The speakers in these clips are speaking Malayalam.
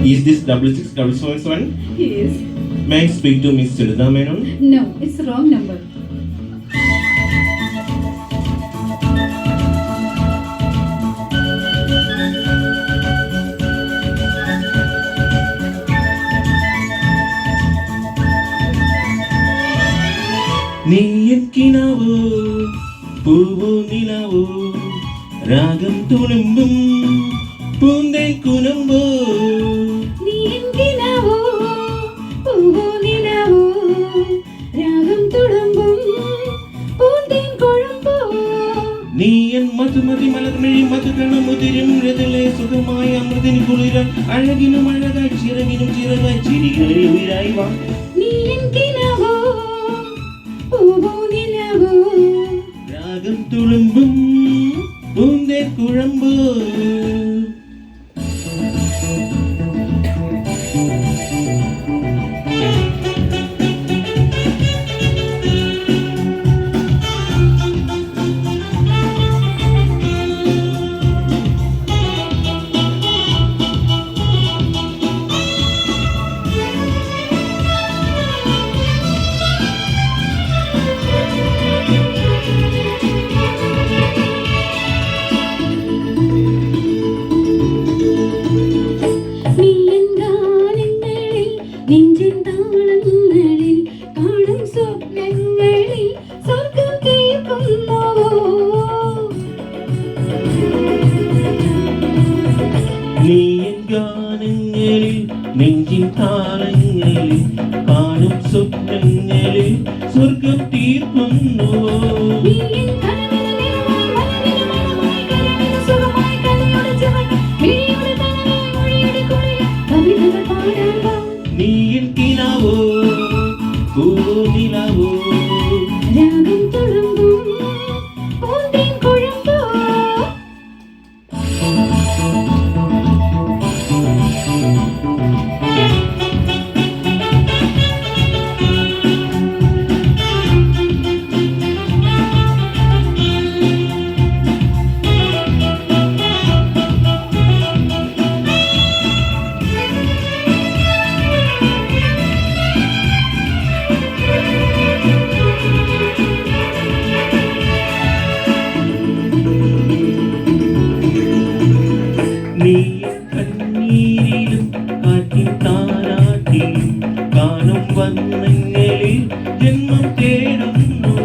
Is this 6677? Yes. May I speak to Miss Sunita Menon? No, it's the wrong number. നീ എനിക്കിനാവോ പൂവോ നിലാവോ രാഗം തുളുമ്പും പൂന്തേ കുനുമ്പോ നീ എന്തിനാവോ പൂവോ നിലാവോ രാഗം തുളുമ്പും പൂന്തേൻ കുഴമ്പോ നീ എൻ മധുമതി മലർമിഴി മധുകണം മുതിരും മൃദുലെ സുഖമായ അമൃതിന് കുളിരാൻ അഴകിനും അഴകായി ചിറകിനും ചിറകായി ചിരികളിൽ ഉയരായി വാ നീ എന്തിനാവോ പൂവോ നിലാവോ രാഗം തുളുമ്പും പൂന്തേ കുഴമ്പോ നെഞ്ചിൻ താളങ്ങളിൽ കാണും സ്വപ്നങ്ങളിൽ സ്വർഗം കേൾക്കുന്നുവോ നീ എൻ ഗാനങ്ങളിൽ നെഞ്ചിൻ താളങ്ങളിൽ കാണും സ്വപ്നങ്ങളിൽ സ്വർഗം തീർക്കുന്നുവോ നീ എൻ കനവിന് നിറമായി മനവിന് മണമായി കരവിന് സുഖമായി കലയുടെ ചുവട് മിഴിയുടെ തണലിൽ മൊഴിയുടെ കുളിർ കവിതകൾ പാടാൻ വാ നീ എനിക്കിനാവോ പൂവോ നിലാവോ രാഗം തുളുമ്പും പൂന്തേൻ കുഴമ്പോ നീ കണ്ണീരിലും കാറ്റിൻ താരാട്ടിലും കാണും വന്നങ്ങളിൽ ജന്മം തേടുന്നു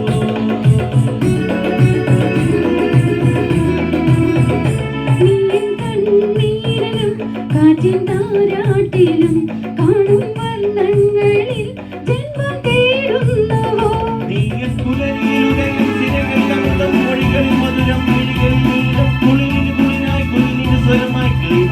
നീ എൻ കണ്ണീരിലും കാറ്റിൻ താരാട്ടിലും കാണും വർണ്ണങ്ങളിൽ ജന്മം തേടുന്നുവോ നീ എൻ പുലരിയിലുടയും സിരകൾ കണ്ടം മൊഴികൾ മധുരം മിഴികൾ നീളം കുളിരിന് കുളിനായി കുളിരിന് സ്വരമായി കിളി